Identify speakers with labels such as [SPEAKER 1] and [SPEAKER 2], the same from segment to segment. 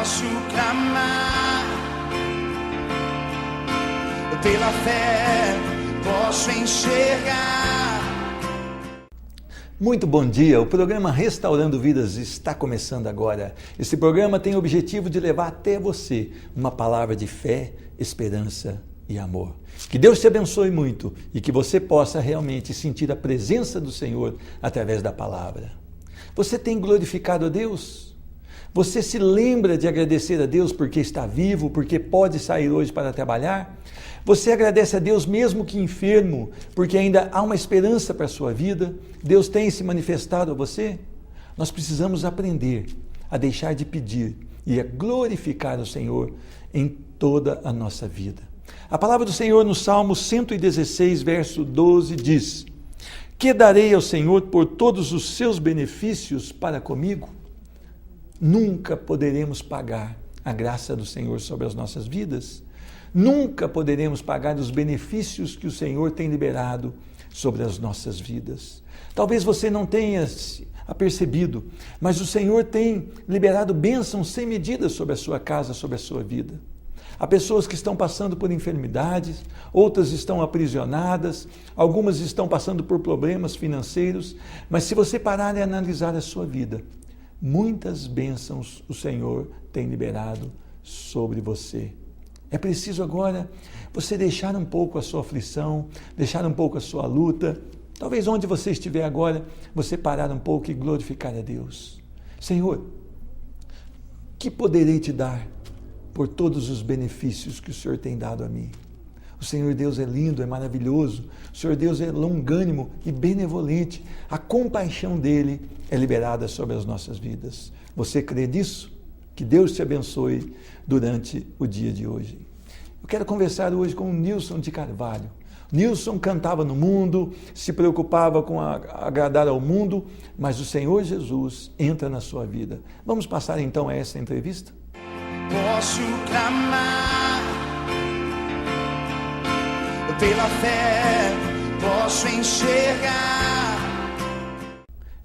[SPEAKER 1] posso clamar, pela fé posso enxergar.
[SPEAKER 2] Muito bom dia, o programa Restaurando Vidas está começando agora. Esse programa tem o objetivo de levar até você uma palavra de fé, esperança e amor. Que Deus te abençoe muito e que você possa realmente sentir a presença do Senhor através da palavra. Você tem glorificado a Deus? Você se lembra de agradecer a Deus porque está vivo, porque pode sair hoje para trabalhar? Você agradece a Deus mesmo que enfermo, porque ainda há uma esperança para a sua vida? Deus tem se manifestado a você? Nós precisamos aprender a deixar de pedir e a glorificar o Senhor em toda a nossa vida. A palavra do Senhor no Salmo 116, verso 12 diz: que darei ao Senhor por todos os seus benefícios para comigo? Nunca poderemos pagar a graça do Senhor sobre as nossas vidas. Nunca poderemos pagar os benefícios que o Senhor tem liberado sobre as nossas vidas. Talvez você não tenha apercebido, mas o Senhor tem liberado bênçãos sem medida sobre a sua casa, sobre a sua vida. Há pessoas que estão passando por enfermidades, outras estão aprisionadas, algumas estão passando por problemas financeiros, mas se você parar e analisar a sua vida, muitas bênçãos o Senhor tem liberado sobre você. É preciso agora você deixar um pouco a sua aflição, deixar um pouco a sua luta. Talvez onde você estiver agora, você parar um pouco e glorificar a Deus. Senhor, que poderei te dar por todos os benefícios que o Senhor tem dado a mim? O Senhor Deus é lindo, é maravilhoso. O Senhor Deus é longânimo e benevolente. A compaixão dele é liberada sobre as nossas vidas. Você crê nisso? Que Deus te abençoe durante o dia de hoje. Eu quero conversar hoje com o Nilson de Carvalho. Nilson cantava no mundo, se preocupava com agradar ao mundo, mas o Senhor Jesus entra na sua vida. Vamos passar então a essa entrevista?
[SPEAKER 1] Posso clamar, pela fé posso enxergar.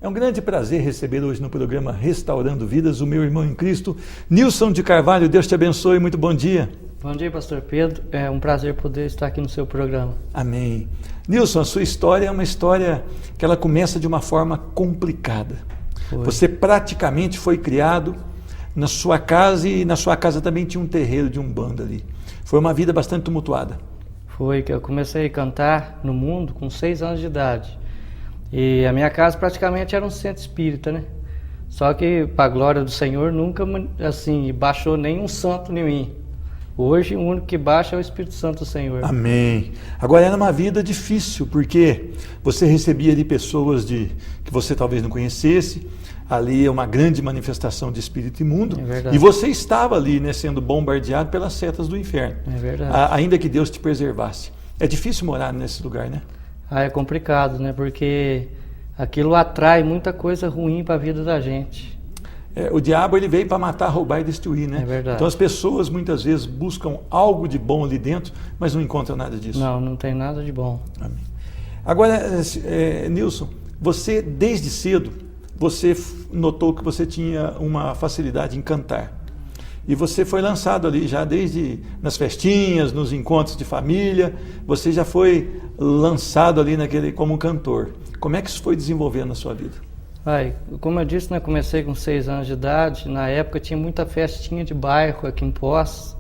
[SPEAKER 2] É um grande prazer receber hoje no programa Restaurando Vidas o meu irmão em Cristo, Nilson de Carvalho. Deus te abençoe, muito bom dia.
[SPEAKER 3] Bom dia, pastor Pedro. É um prazer poder estar aqui no seu programa.
[SPEAKER 2] Amém. Nilson, a sua história é uma história que ela começa de uma forma complicada. Você praticamente foi criado na sua casa e na sua casa também tinha um terreiro de Umbanda ali. Foi uma vida bastante tumultuada.
[SPEAKER 3] Foi que eu comecei a cantar no mundo com 6 anos de idade. E a minha casa praticamente era um centro espírita, né? Só que, para a glória do Senhor, nunca assim baixou nenhum santo em mim. Hoje, o único que baixa é o Espírito Santo do Senhor.
[SPEAKER 2] Amém. Agora, era uma vida difícil, porque você recebia ali pessoas que você talvez não conhecesse. Ali é uma grande manifestação de espírito imundo.
[SPEAKER 3] É verdade.
[SPEAKER 2] E você estava ali, né, sendo bombardeado pelas setas do inferno.
[SPEAKER 3] É verdade.
[SPEAKER 2] Ainda que Deus te preservasse. É difícil morar nesse lugar, né?
[SPEAKER 3] É complicado, né? Porque aquilo atrai muita coisa ruim para a vida da gente.
[SPEAKER 2] O diabo ele veio para matar, roubar e destruir, né?
[SPEAKER 3] É verdade.
[SPEAKER 2] Então as pessoas muitas vezes buscam algo de bom ali dentro, mas não encontram nada disso.
[SPEAKER 3] Não tem nada de bom.
[SPEAKER 2] Amém. Agora, Nilson, você desde cedo, você notou que você tinha uma facilidade em cantar. E você foi lançado ali já desde nas festinhas, nos encontros de família, você já foi lançado ali como um cantor. Como é que isso foi desenvolvendo na sua vida?
[SPEAKER 3] Como eu disse, né, comecei com 6 anos de idade. Na época tinha muita festinha de bairro aqui em Poços.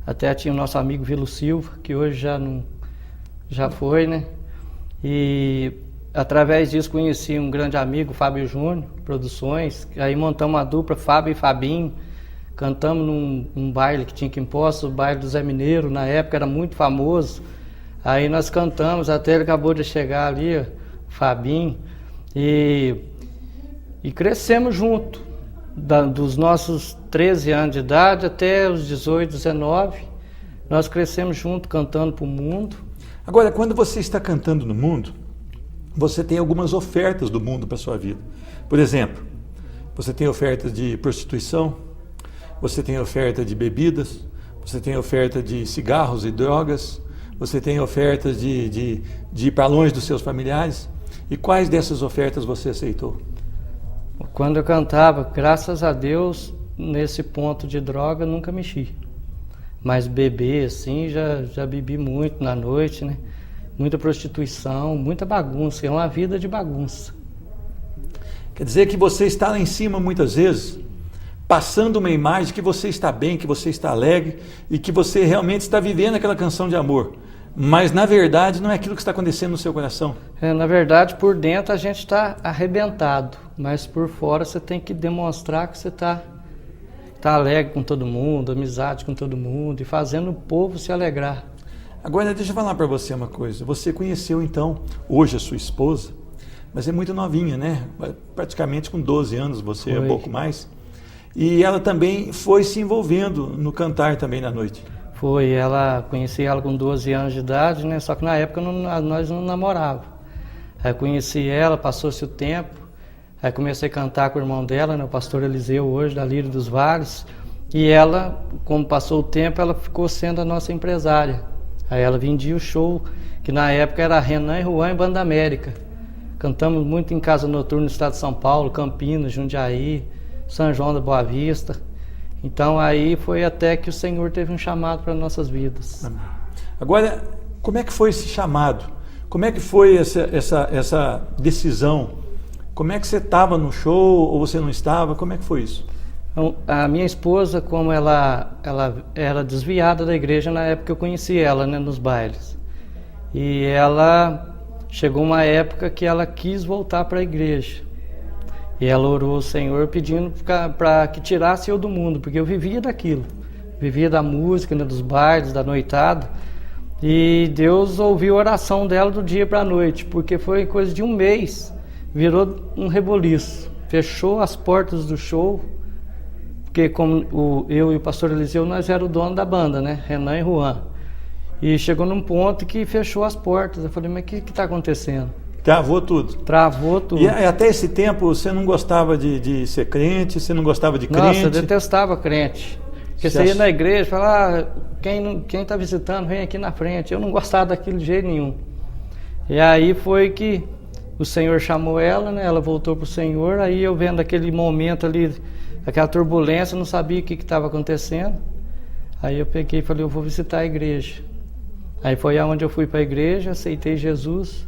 [SPEAKER 3] Até tinha o nosso amigo Vilo Silva, que hoje já foi, né? E através disso conheci um grande amigo, Fábio Júnior, Produções. Aí montamos uma dupla, Fábio e Fabinho. Cantamos num baile que tinha aqui em Poços, o baile do Zé Mineiro. Na época era muito famoso. Aí nós cantamos, até ele acabou de chegar ali, o Fabinho. E crescemos junto, dos nossos 13 anos de idade até os 18, 19, nós crescemos junto, cantando para o mundo.
[SPEAKER 2] Agora, quando você está cantando no mundo, você tem algumas ofertas do mundo para a sua vida. Por exemplo, você tem ofertas de prostituição, você tem oferta de bebidas, você tem oferta de cigarros e drogas, você tem ofertas de ir para longe dos seus familiares. E quais dessas ofertas você aceitou?
[SPEAKER 3] Quando eu cantava, graças a Deus, nesse ponto de droga, nunca mexi. Mas beber, assim, já bebi muito na noite, né? Muita prostituição, muita bagunça. É uma vida de bagunça.
[SPEAKER 2] Quer dizer que você está lá em cima muitas vezes, passando uma imagem que você está bem, que você está alegre e que você realmente está vivendo aquela canção de amor. Mas, na verdade, não é aquilo que está acontecendo no seu coração.
[SPEAKER 3] Na verdade, por dentro a gente está arrebentado, mas por fora você tem que demonstrar que você está alegre com todo mundo, amizade com todo mundo e fazendo o povo se alegrar.
[SPEAKER 2] Agora, deixa eu falar para você uma coisa. Você conheceu, então, hoje a sua esposa, mas é muito novinha, né? Praticamente com 12 anos, você é um pouco mais. E ela também foi se envolvendo no cantar também na noite.
[SPEAKER 3] Conheci ela com 12 anos de idade, né? Só que na época nós não namorávamos. Aí conheci ela, passou-se o tempo, aí comecei a cantar com o irmão dela, né? O pastor Eliseu hoje, da Lírio dos Vales. E ela, como passou o tempo, ela ficou sendo a nossa empresária. Aí ela vendia o show, que na época era Renan e Juan e Banda América. Cantamos muito em casa noturna no estado de São Paulo, Campinas, Jundiaí, São João da Boa Vista. Então aí foi até que o Senhor teve um chamado para nossas vidas.
[SPEAKER 2] Amém. Agora, como é que foi esse chamado? Como é que foi essa decisão? Como é que você estava no show ou você não estava? Como é que foi isso?
[SPEAKER 3] Então, a minha esposa, como ela era desviada da igreja na época que eu conheci ela, né, nos bailes. E ela chegou uma época que ela quis voltar para a igreja. E ela orou ao Senhor pedindo para que tirasse eu do mundo, porque eu vivia daquilo. Vivia da música, né, dos bailes, da noitada. E Deus ouviu a oração dela do dia para a noite, porque foi coisa de um mês, virou um reboliço. Fechou as portas do show, porque como eu e o pastor Eliseu, nós éramos o dono da banda, né? Renan e Juan. E chegou num ponto que fechou as portas. Eu falei, mas o que está acontecendo?
[SPEAKER 2] Travou tudo.
[SPEAKER 3] Travou tudo.
[SPEAKER 2] E até esse tempo você não gostava de ser crente, você não gostava de crente?
[SPEAKER 3] Nossa, eu detestava crente. Porque você ia na igreja e falava, quem está visitando, vem aqui na frente. Eu não gostava daquilo de jeito nenhum. E aí foi que o Senhor chamou ela, né? Ela voltou para o Senhor. Aí eu vendo aquele momento ali, aquela turbulência, não sabia o que estava acontecendo. Aí eu peguei e falei, eu vou visitar a igreja. Aí foi aonde eu fui para a igreja, aceitei Jesus.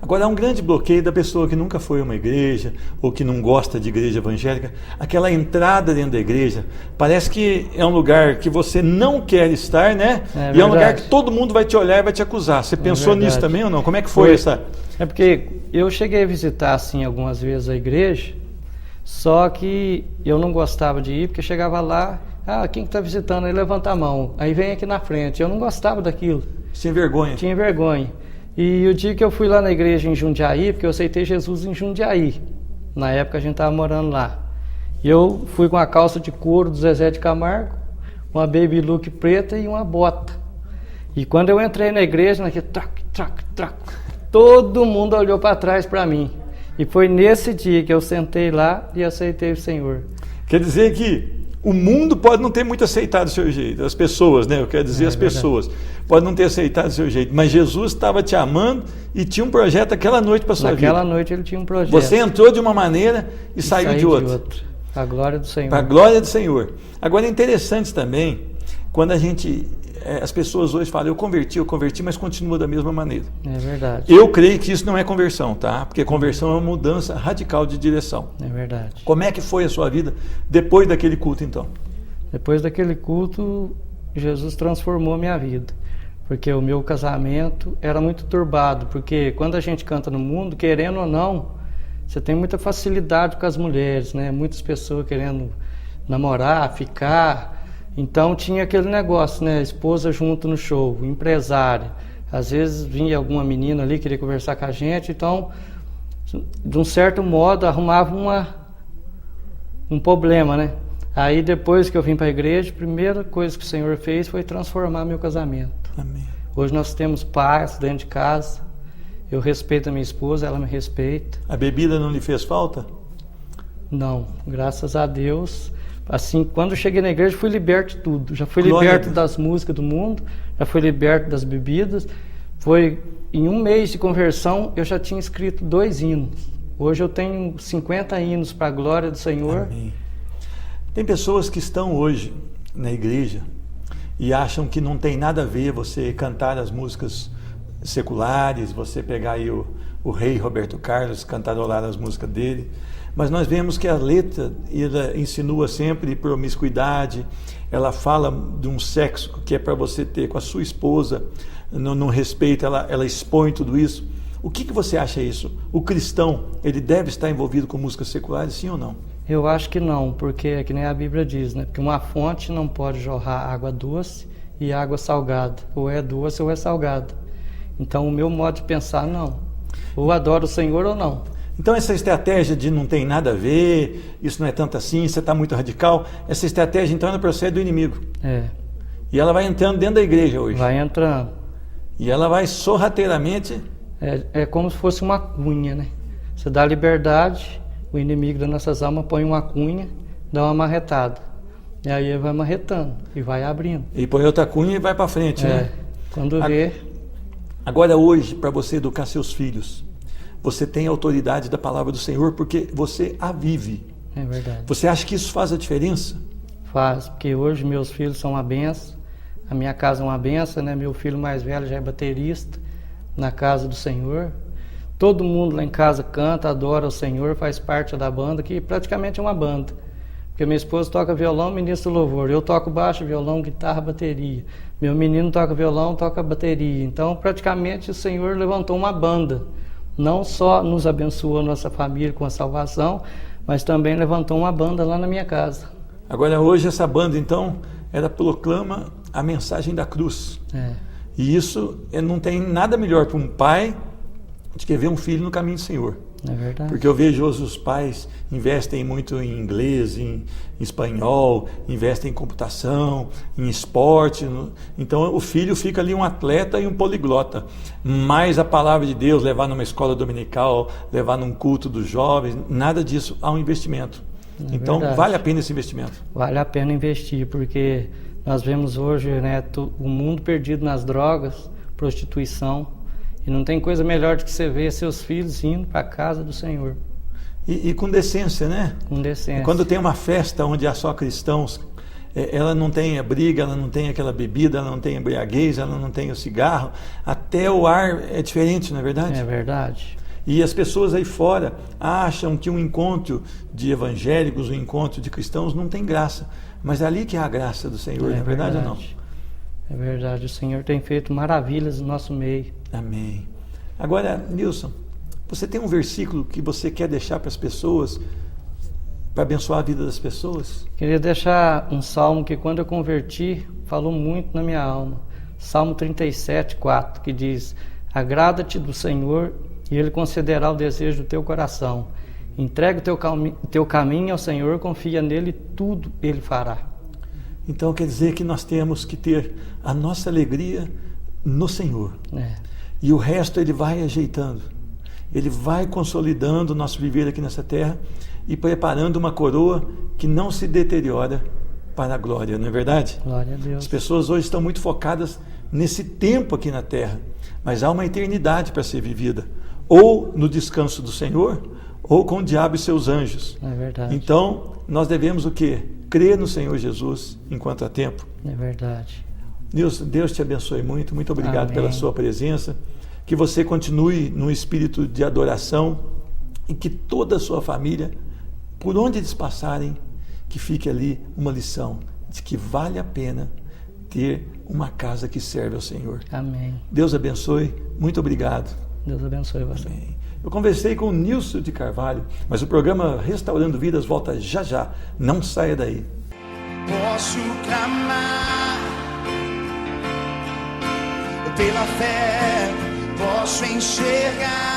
[SPEAKER 2] Agora, há um grande bloqueio da pessoa que nunca foi a uma igreja ou que não gosta de igreja evangélica. Aquela entrada dentro da igreja, parece que é um lugar que você não quer estar, né? E é um lugar que todo mundo vai te olhar e vai te acusar. Você pensou nisso também ou não? Como é que foi essa?
[SPEAKER 3] É porque eu cheguei a visitar, assim, algumas vezes a igreja, só que eu não gostava de ir, porque chegava lá, quem está visitando aí, levanta a mão. Aí vem aqui na frente. Eu não gostava daquilo.
[SPEAKER 2] Tinha vergonha?
[SPEAKER 3] Tinha vergonha. E o dia que eu fui lá na igreja em Jundiaí, porque eu aceitei Jesus em Jundiaí, na época a gente estava morando lá, e eu fui com a calça de couro do Zezé de Camargo, uma baby look preta e uma bota. E quando eu entrei na igreja, naquele trac, todo mundo olhou para trás para mim. E foi nesse dia que eu sentei lá e aceitei o Senhor.
[SPEAKER 2] Quer dizer que o mundo pode não ter muito aceitado o seu jeito, as pessoas, né? Eu quero dizer as pessoas, pode não ter aceitado o seu jeito, mas Jesus estava te amando e tinha um projeto aquela noite para a sua vida.
[SPEAKER 3] Naquela noite ele tinha um projeto.
[SPEAKER 2] Você entrou de uma maneira e saiu de outra.
[SPEAKER 3] Para a glória do Senhor.
[SPEAKER 2] Para a glória do Senhor. Agora é interessante também, quando as pessoas hoje falam, eu converti, mas continua da mesma maneira.
[SPEAKER 3] É verdade.
[SPEAKER 2] Eu creio que isso não é conversão, tá? Porque conversão é uma mudança radical de direção.
[SPEAKER 3] É verdade.
[SPEAKER 2] Como é que foi a sua vida depois daquele culto, então?
[SPEAKER 3] Depois daquele culto, Jesus transformou a minha vida. Porque o meu casamento era muito turbado. Porque quando a gente canta no mundo, querendo ou não, você tem muita facilidade com as mulheres, né? Muitas pessoas querendo namorar, ficar. Então tinha aquele negócio, né? Esposa junto no show, empresária. Às vezes vinha alguma menina ali, queria conversar com a gente. Então, de um certo modo, arrumava um problema, né? Aí depois que eu vim para a igreja, a primeira coisa que o Senhor fez foi transformar meu casamento.
[SPEAKER 2] Amém.
[SPEAKER 3] Hoje nós temos paz dentro de casa. Eu respeito a minha esposa, ela me respeita.
[SPEAKER 2] A bebida não lhe fez falta?
[SPEAKER 3] Não, graças a Deus. Assim, quando eu cheguei na igreja, fui liberto de tudo. Já fui liberto das músicas do mundo, já fui liberto das bebidas. Foi em um mês de conversão, eu já tinha escrito 2 hinos. Hoje eu tenho 50 hinos para a glória do Senhor.
[SPEAKER 2] Amém. Tem pessoas que estão hoje na igreja e acham que não tem nada a ver você cantar as músicas seculares, você pegar aí o rei Roberto Carlos, cantarolar as músicas dele, mas nós vemos que a letra, ela insinua sempre promiscuidade, ela fala de um sexo que é para você ter com a sua esposa, no respeito, ela expõe tudo isso. O que você acha isso? O cristão, ele deve estar envolvido com músicas seculares, sim ou não?
[SPEAKER 3] Eu acho que não, porque é que nem a Bíblia diz, né? Porque uma fonte não pode jorrar água doce e água salgada, ou é doce ou é salgada. Então o meu modo de pensar, não. Ou adoro o Senhor ou não.
[SPEAKER 2] Então essa estratégia de não tem nada a ver, isso não é tanto assim, você está muito radical, essa estratégia então ela procede do inimigo.
[SPEAKER 3] É.
[SPEAKER 2] E ela vai entrando dentro da igreja hoje.
[SPEAKER 3] Vai entrando.
[SPEAKER 2] E ela vai sorrateiramente...
[SPEAKER 3] É como se fosse uma cunha, né? Você dá liberdade, o inimigo das nossas almas põe uma cunha, dá uma marretada. E aí ele vai marretando e vai abrindo.
[SPEAKER 2] E põe outra cunha e vai para frente, né?
[SPEAKER 3] Quando vê...
[SPEAKER 2] Agora hoje, para você educar seus filhos, você tem a autoridade da palavra do Senhor porque você a vive.
[SPEAKER 3] É verdade.
[SPEAKER 2] Você acha que isso faz a diferença?
[SPEAKER 3] Faz, porque hoje meus filhos são uma benção, a minha casa é uma benção, né? Meu filho mais velho já é baterista na casa do Senhor. Todo mundo lá em casa canta, adora o Senhor, faz parte da banda, que praticamente é uma banda. Porque minha esposa toca violão, ministra louvor. Eu toco baixo, violão, guitarra, bateria. Meu menino toca violão, toca bateria. Então, praticamente, o Senhor levantou uma banda. Não só nos abençoou a nossa família com a salvação, mas também levantou uma banda lá na minha casa.
[SPEAKER 2] Agora, hoje, essa banda, então, ela proclama a mensagem da cruz. E isso não tem nada melhor para um pai do que ver um filho no caminho do Senhor.
[SPEAKER 3] É verdade.
[SPEAKER 2] Porque eu vejo hoje os pais investem muito em inglês, em espanhol, investem em computação, em esporte. Então o filho fica ali um atleta e um poliglota. Mas a palavra de Deus, levar numa escola dominical, levar num culto dos jovens, nada disso, há um investimento. Então vale a pena esse investimento.
[SPEAKER 3] Vale a pena investir, porque nós vemos hoje, né, o mundo perdido nas drogas, prostituição. E não tem coisa melhor do que você ver seus filhos indo para a casa do Senhor.
[SPEAKER 2] E com decência, né?
[SPEAKER 3] Com decência.
[SPEAKER 2] Quando tem uma festa onde há só cristãos, ela não tem a briga, ela não tem aquela bebida, ela não tem a embriaguez, ela não tem o cigarro. Até o ar é diferente, não é verdade?
[SPEAKER 3] É verdade.
[SPEAKER 2] E as pessoas aí fora acham que um encontro de evangélicos, um encontro de cristãos não tem graça. Mas é ali que há a graça do Senhor, não é verdade ou não?
[SPEAKER 3] É verdade, o Senhor tem feito maravilhas no nosso meio.
[SPEAKER 2] Amém. Agora, Nilson, você tem um versículo que você quer deixar para as pessoas, para abençoar a vida das pessoas?
[SPEAKER 3] Queria deixar um salmo que quando eu converti, falou muito na minha alma. Salmo 37:4, que diz: agrada-te do Senhor e Ele concederá o desejo do teu coração. Entrega o teu caminho ao Senhor, confia nele, tudo Ele fará.
[SPEAKER 2] Então quer dizer que nós temos que ter a nossa alegria no Senhor. E o resto Ele vai ajeitando. Ele vai consolidando o nosso viver aqui nessa terra e preparando uma coroa que não se deteriora para a glória, não é verdade?
[SPEAKER 3] Glória a Deus.
[SPEAKER 2] As pessoas hoje estão muito focadas nesse tempo aqui na terra, mas há uma eternidade para ser vivida, ou no descanso do Senhor, ou com o diabo e seus anjos.
[SPEAKER 3] É verdade.
[SPEAKER 2] Então, nós devemos o quê? Crer no Senhor Jesus enquanto há tempo.
[SPEAKER 3] É verdade.
[SPEAKER 2] Nilson, Deus te abençoe muito. Muito obrigado
[SPEAKER 3] Amém.
[SPEAKER 2] pela sua presença. Que você continue num espírito de adoração e que toda a sua família, por onde eles passarem, que fique ali uma lição de que vale a pena ter uma casa que serve ao Senhor.
[SPEAKER 3] Amém.
[SPEAKER 2] Deus abençoe. Muito obrigado.
[SPEAKER 3] Deus abençoe você.
[SPEAKER 2] Amém. Eu conversei com o Nilson de Carvalho, mas o programa Restaurando Vidas volta já já. Não saia daí.
[SPEAKER 1] Posso clamar pela fé, posso enxergar.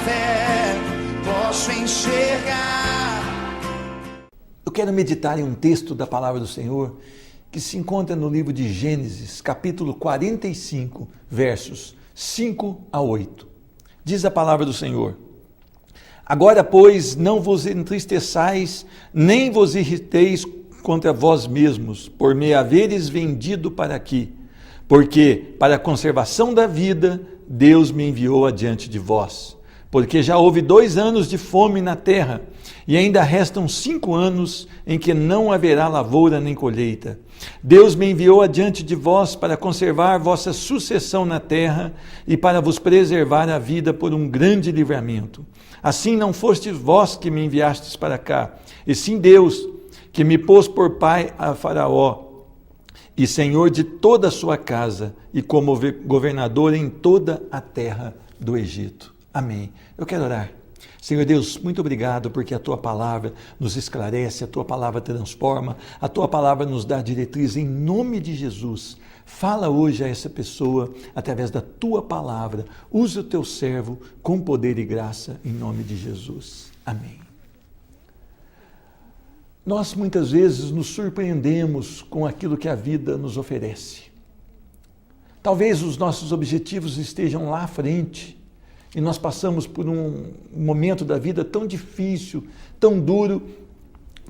[SPEAKER 1] fé posso enxergar.
[SPEAKER 2] Eu quero meditar em um texto da palavra do Senhor que se encontra no livro de Gênesis, capítulo 45, versos 5 a 8. Diz a palavra do Senhor: Agora, pois, não vos entristeçais, nem vos irriteis contra vós mesmos, por me haveres vendido para aqui, porque para a conservação da vida Deus me enviou adiante de vós. Porque já houve 2 anos de fome na terra, e ainda restam 5 anos em que não haverá lavoura nem colheita. Deus me enviou adiante de vós para conservar vossa sucessão na terra e para vos preservar a vida por um grande livramento. Assim não fostes vós que me enviastes para cá, e sim Deus, que me pôs por pai a Faraó, e senhor de toda a sua casa, e como governador em toda a terra do Egito. Amém. Eu quero orar. Senhor Deus, muito obrigado porque a Tua palavra nos esclarece, a Tua palavra transforma, a Tua palavra nos dá diretriz em nome de Jesus. Fala hoje a essa pessoa através da Tua palavra. Use o Teu servo com poder e graça em nome de Jesus. Amém. Nós muitas vezes nos surpreendemos com aquilo que a vida nos oferece. Talvez os nossos objetivos estejam lá à frente, e nós passamos por um momento da vida tão difícil, tão duro,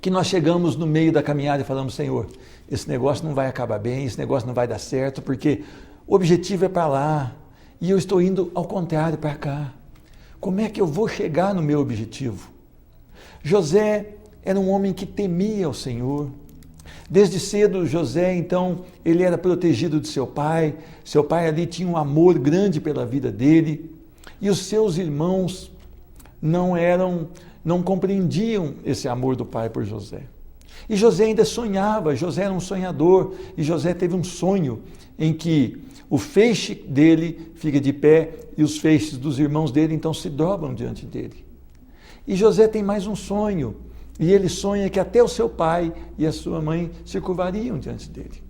[SPEAKER 2] que nós chegamos no meio da caminhada e falamos: Senhor, esse negócio não vai acabar bem, esse negócio não vai dar certo, porque o objetivo é para lá, e eu estou indo ao contrário, para cá. Como é que eu vou chegar no meu objetivo? José era um homem que temia o Senhor. Desde cedo, José, então, ele era protegido de seu pai ali tinha um amor grande pela vida dele, e os seus irmãos não compreendiam esse amor do pai por José. E José ainda sonhava, José era um sonhador, e José teve um sonho em que o feixe dele fica de pé e os feixes dos irmãos dele então se dobram diante dele. E José tem mais um sonho, e ele sonha que até o seu pai e a sua mãe se curvariam diante dele.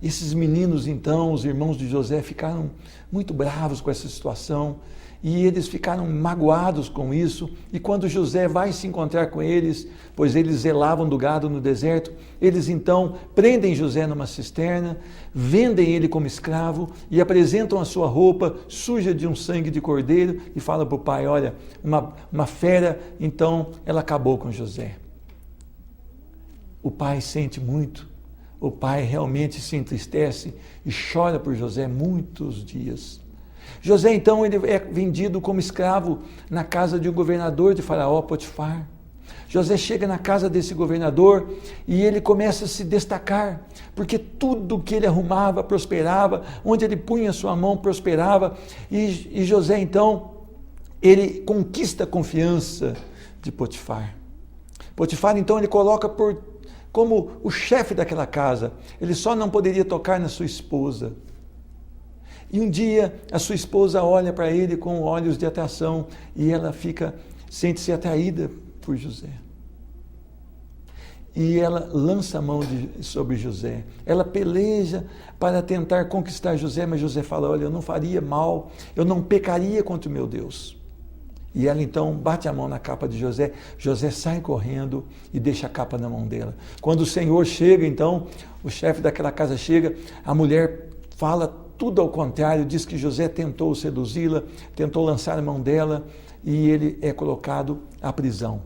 [SPEAKER 2] Esses meninos, então, os irmãos de José, ficaram muito bravos com essa situação e eles ficaram magoados com isso. E quando José vai se encontrar com eles, pois eles zelavam do gado no deserto, eles então prendem José numa cisterna, vendem ele como escravo e apresentam a sua roupa suja de um sangue de cordeiro e falam para o pai: olha, uma fera, então ela acabou com José. O pai sente muito. O pai realmente se entristece e chora por José muitos dias. José, então, ele é vendido como escravo na casa de um governador de Faraó, Potifar. José chega na casa desse governador e ele começa a se destacar, porque tudo que ele arrumava prosperava, onde ele punha sua mão prosperava, e José, então, ele conquista a confiança de Potifar. Potifar, então, ele coloca como o chefe daquela casa. Ele só não poderia tocar na sua esposa. E um dia a sua esposa olha para ele com olhos de atração e ela sente-se atraída por José. E ela lança a mão sobre José. Ela peleja para tentar conquistar José, mas José fala: olha, eu não faria mal, eu não pecaria contra o meu Deus. E ela então bate a mão na capa de José. José sai correndo e deixa a capa na mão dela. Quando o Senhor chega, então, o chefe daquela casa chega, a mulher fala tudo ao contrário, diz que José tentou seduzi-la, tentou lançar a mão dela e ele é colocado à prisão.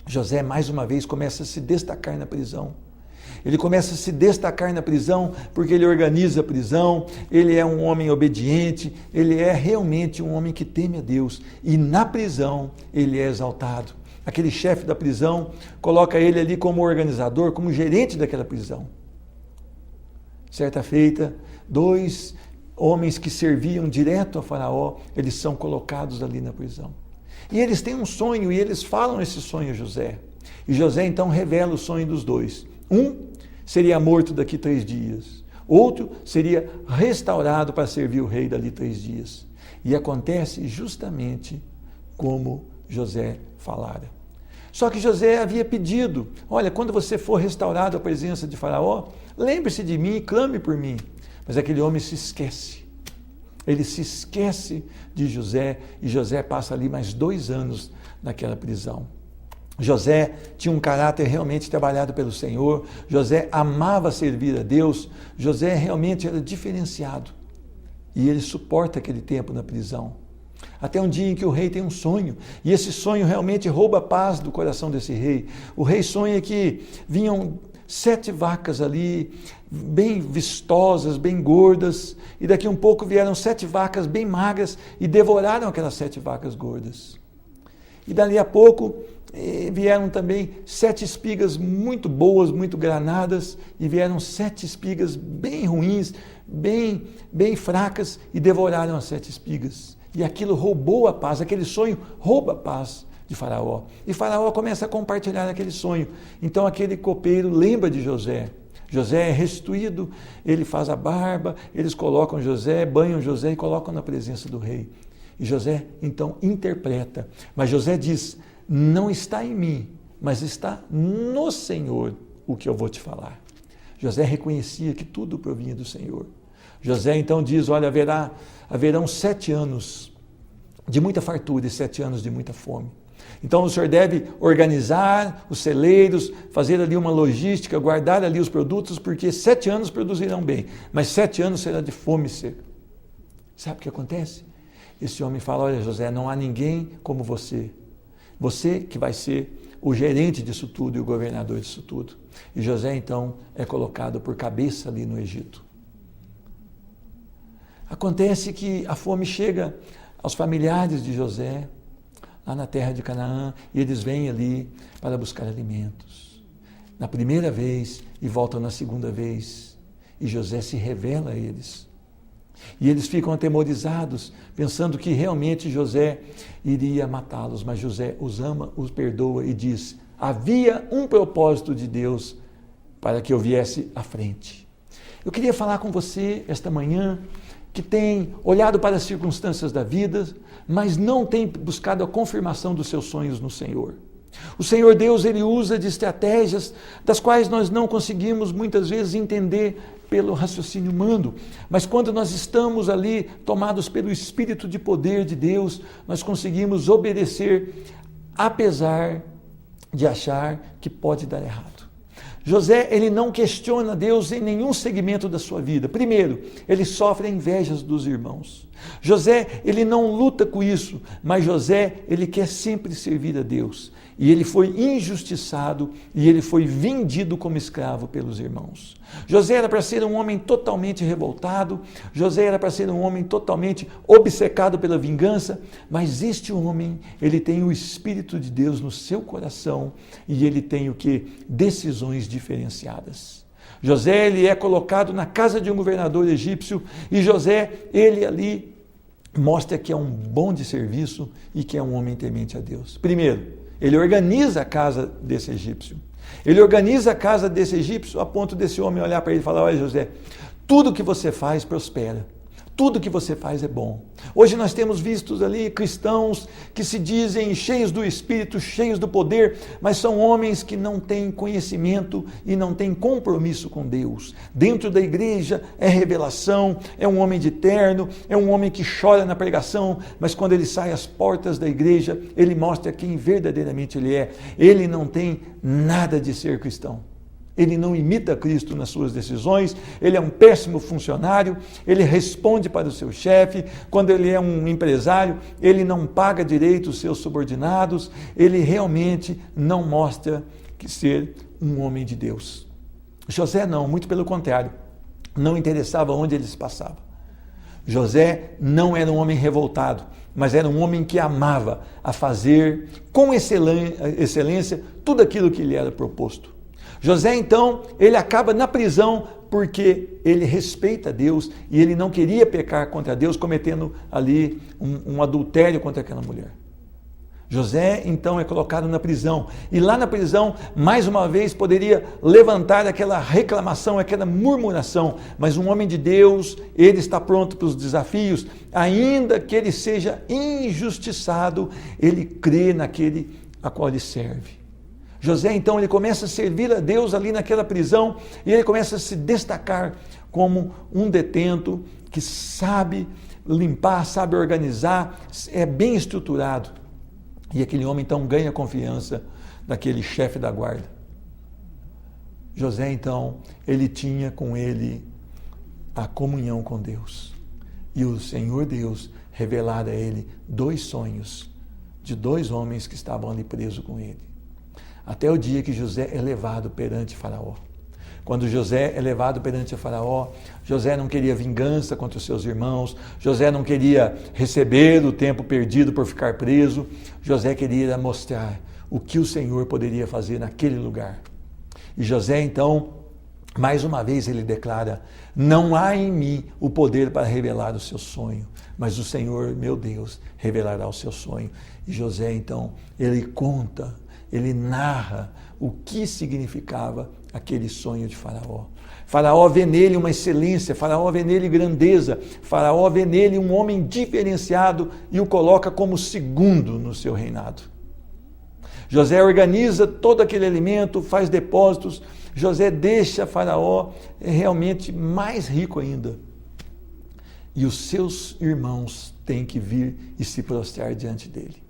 [SPEAKER 2] José, mais uma vez, começa a se destacar na prisão. Ele começa a se destacar na prisão porque ele organiza a prisão, ele é um homem obediente, ele é realmente um homem que teme a Deus. E na prisão ele é exaltado. Aquele chefe da prisão coloca ele ali como organizador, como gerente daquela prisão. Certa feita, 2 homens que serviam direto a Faraó, eles são colocados ali na prisão. E eles têm um sonho e eles falam esse sonho a José. E José então revela o sonho dos 2. Um seria morto daqui 3 dias. Outro seria restaurado para servir o rei dali 3 dias. E acontece justamente como José falara. Só que José havia pedido: olha, quando você for restaurado à presença de Faraó, lembre-se de mim e clame por mim. Mas aquele homem se esquece. Ele se esquece de José e José passa ali mais 2 anos naquela prisão. José tinha um caráter realmente trabalhado pelo Senhor, José amava servir a Deus, José realmente era diferenciado e ele suporta aquele tempo na prisão. Até um dia em que o rei tem um sonho, e esse sonho realmente rouba a paz do coração desse rei. O rei sonha que vinham 7 vacas ali, bem vistosas, bem gordas, e daqui um pouco vieram 7 vacas bem magras e devoraram aquelas 7 vacas gordas. E dali a pouco vieram também 7 espigas muito boas, muito granadas, e vieram 7 espigas bem ruins, bem fracas, e devoraram as 7 espigas. E aquilo roubou a paz, aquele sonho rouba a paz de Faraó. E Faraó começa a compartilhar aquele sonho. Então aquele copeiro lembra de José. José é restituído, ele faz a barba, eles colocam José, banham José e colocam na presença do rei. E José então interpreta. Mas José diz, não está em mim, mas está no Senhor o que eu vou te falar. José reconhecia que tudo provinha do Senhor. José então diz, olha, haverão 7 anos de muita fartura e 7 anos de muita fome. Então o senhor deve organizar os celeiros, fazer ali uma logística, guardar ali os produtos, porque 7 anos produzirão bem, mas 7 anos será de fome seca. Sabe o que acontece? Esse homem fala, olha José, não há ninguém como você. Você que vai ser o gerente disso tudo e o governador disso tudo. E José então é colocado por cabeça ali no Egito. Acontece que a fome chega aos familiares de José, lá na terra de Canaã, e eles vêm ali para buscar alimentos. Na primeira vez e voltam na segunda vez, e José se revela a eles. E eles ficam atemorizados, pensando que realmente José iria matá-los, mas José os ama, os perdoa e diz, havia um propósito de Deus para que eu viesse à frente. Eu queria falar com você esta manhã, que tem olhado para as circunstâncias da vida, mas não tem buscado a confirmação dos seus sonhos no Senhor. O Senhor Deus, Ele usa de estratégias das quais nós não conseguimos muitas vezes entender pelo raciocínio humano, mas quando nós estamos ali tomados pelo Espírito de poder de Deus, nós conseguimos obedecer, apesar de achar que pode dar errado. José, ele não questiona Deus em nenhum segmento da sua vida. Primeiro, ele sofre a inveja dos irmãos. José, ele não luta com isso, mas José, ele quer sempre servir a Deus. E ele foi injustiçado e ele foi vendido como escravo pelos irmãos. José era para ser um homem totalmente revoltado, José era para ser um homem totalmente obcecado pela vingança, mas este homem, ele tem o Espírito de Deus no seu coração e ele tem o quê? Decisões diferenciadas. José, ele é colocado na casa de um governador egípcio e José, ele ali mostra que é um bom de serviço e que é um homem temente a Deus. Primeiro, ele organiza a casa desse egípcio. Ele organiza a casa desse egípcio a ponto desse homem olhar para ele e falar, olha José, tudo que você faz prospera. Tudo que você faz é bom. Hoje nós temos visto ali cristãos que se dizem cheios do Espírito, cheios do poder, mas são homens que não têm conhecimento e não têm compromisso com Deus. Dentro da igreja é revelação, é um homem de terno, é um homem que chora na pregação, mas quando ele sai às portas da igreja, ele mostra quem verdadeiramente ele é. Ele não tem nada de ser cristão. Ele não imita Cristo nas suas decisões, ele é um péssimo funcionário, ele responde para o seu chefe, quando ele é um empresário, ele não paga direito os seus subordinados, ele realmente não mostra que ser um homem de Deus. José não, muito pelo contrário, não interessava onde ele se passava. José não era um homem revoltado, mas era um homem que amava a fazer com excelência tudo aquilo que lhe era proposto. José, então, ele acaba na prisão porque ele respeita Deus e ele não queria pecar contra Deus, cometendo ali um adultério contra aquela mulher. José, então, é colocado na prisão. E lá na prisão, mais uma vez, poderia levantar aquela reclamação, aquela murmuração. Mas um homem de Deus, ele está pronto para os desafios. Ainda que ele seja injustiçado, ele crê naquele a qual ele serve. José, então, ele começa a servir a Deus ali naquela prisão e ele começa a se destacar como um detento que sabe limpar, sabe organizar, é bem estruturado. E aquele homem então ganha a confiança daquele chefe da guarda. José então, ele tinha com ele a comunhão com Deus. E o Senhor Deus revelara a ele 2 sonhos de 2 homens que estavam ali presos com ele. Até o dia que José é levado perante Faraó. Quando José é levado perante Faraó, José não queria vingança contra os seus irmãos, José não queria receber o tempo perdido por ficar preso, José queria mostrar o que o Senhor poderia fazer naquele lugar. E José então, mais uma vez ele declara, não há em mim o poder para revelar o seu sonho, mas o Senhor, meu Deus, revelará o seu sonho. E José então, ele conta, ele narra o que significava aquele sonho de Faraó. Faraó vê nele uma excelência, Faraó vê nele grandeza, Faraó vê nele um homem diferenciado e o coloca como segundo no seu reinado. José organiza todo aquele alimento, faz depósitos, José deixa Faraó realmente mais rico ainda. E os seus irmãos têm que vir e se prostrar diante dele.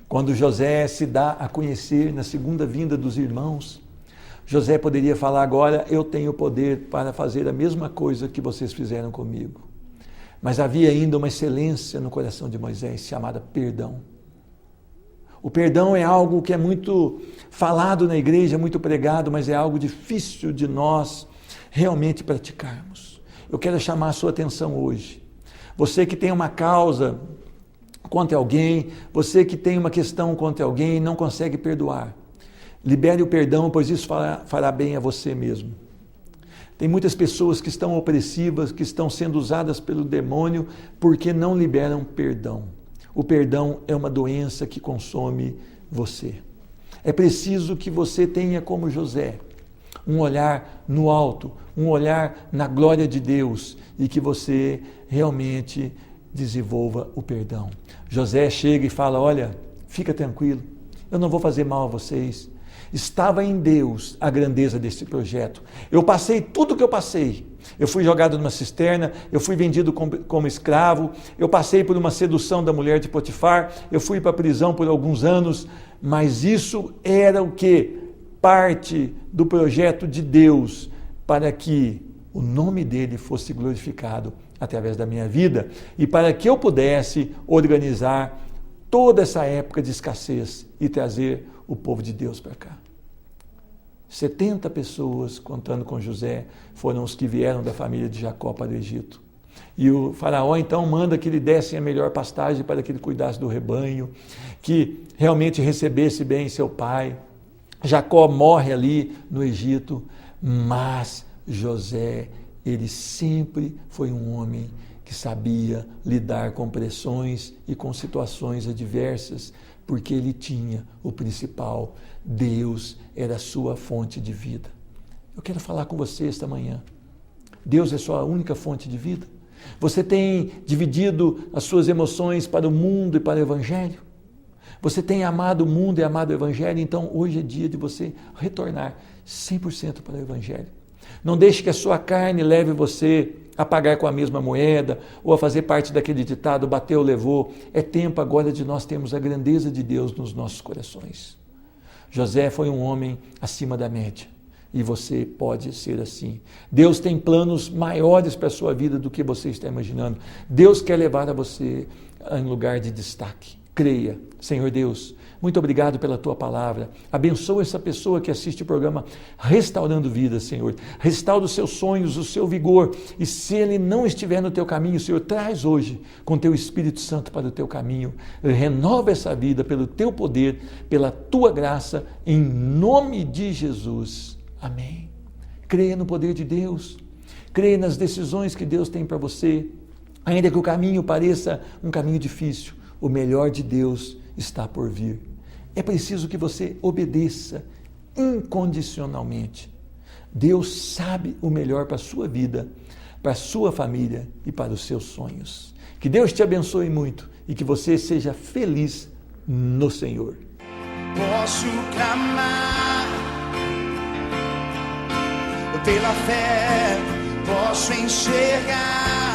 [SPEAKER 2] Quando José se dá a conhecer na segunda vinda dos irmãos, José poderia falar agora, eu tenho poder para fazer a mesma coisa que vocês fizeram comigo. Mas havia ainda uma excelência no coração de Moisés, chamada perdão. O perdão é algo que é muito falado na igreja, muito pregado, mas é algo difícil de nós realmente praticarmos. Eu quero chamar a sua atenção hoje. Você que tem uma causa contra alguém, você que tem uma questão contra alguém e não consegue perdoar. Libere o perdão, pois isso fará bem a você mesmo. Tem muitas pessoas que estão opressivas, que estão sendo usadas pelo demônio porque não liberam perdão. O perdão é uma doença que consome você. É preciso que você tenha como José, um olhar no alto, um olhar na glória de Deus e que você realmente desenvolva o perdão. José chega e fala, olha, fica tranquilo, eu não vou fazer mal a vocês. Estava em Deus a grandeza desse projeto. Eu passei tudo o que eu passei. Eu fui jogado numa cisterna, eu fui vendido como escravo, eu passei por uma sedução da mulher de Potifar, eu fui para a prisão por alguns anos, mas isso era o quê? Parte do projeto de Deus para que o nome dele fosse glorificado através da minha vida e para que eu pudesse organizar toda essa época de escassez e trazer o povo de Deus para cá. 70 pessoas, contando com José, foram os que vieram da família de Jacó para o Egito. E o faraó então manda que lhe dessem a melhor pastagem para que ele cuidasse do rebanho, que realmente recebesse bem seu pai. Jacó morre ali no Egito, mas José, ele sempre foi um homem que sabia lidar com pressões e com situações adversas, porque ele tinha o principal, Deus era a sua fonte de vida. Eu quero falar com você esta manhã. Deus é sua única fonte de vida? Você tem dividido as suas emoções para o mundo e para o Evangelho? Você tem amado o mundo e amado o Evangelho? Então hoje é dia de você retornar 100% para o Evangelho. Não deixe que a sua carne leve você a pagar com a mesma moeda ou a fazer parte daquele ditado, bateu, levou. É tempo agora de nós termos a grandeza de Deus nos nossos corações. José foi um homem acima da média e você pode ser assim. Deus tem planos maiores para a sua vida do que você está imaginando. Deus quer levar a você em lugar de destaque. Creia, Senhor Deus, muito obrigado pela tua palavra. Abençoa essa pessoa que assiste o programa Restaurando Vidas, Senhor. Restaura os seus sonhos, o seu vigor. E se ele não estiver no teu caminho, Senhor, traz hoje com teu Espírito Santo para o teu caminho. Renova essa vida pelo teu poder, pela tua graça, em nome de Jesus. Amém. Creia no poder de Deus. Creia nas decisões que Deus tem para você. Ainda que o caminho pareça um caminho difícil, o melhor de Deus está por vir. É preciso que você obedeça incondicionalmente. Deus sabe o melhor para a sua vida, para a sua família e para os seus sonhos. Que Deus te abençoe muito e que você seja feliz no Senhor.
[SPEAKER 1] Posso clamar pela fé, posso enxergar.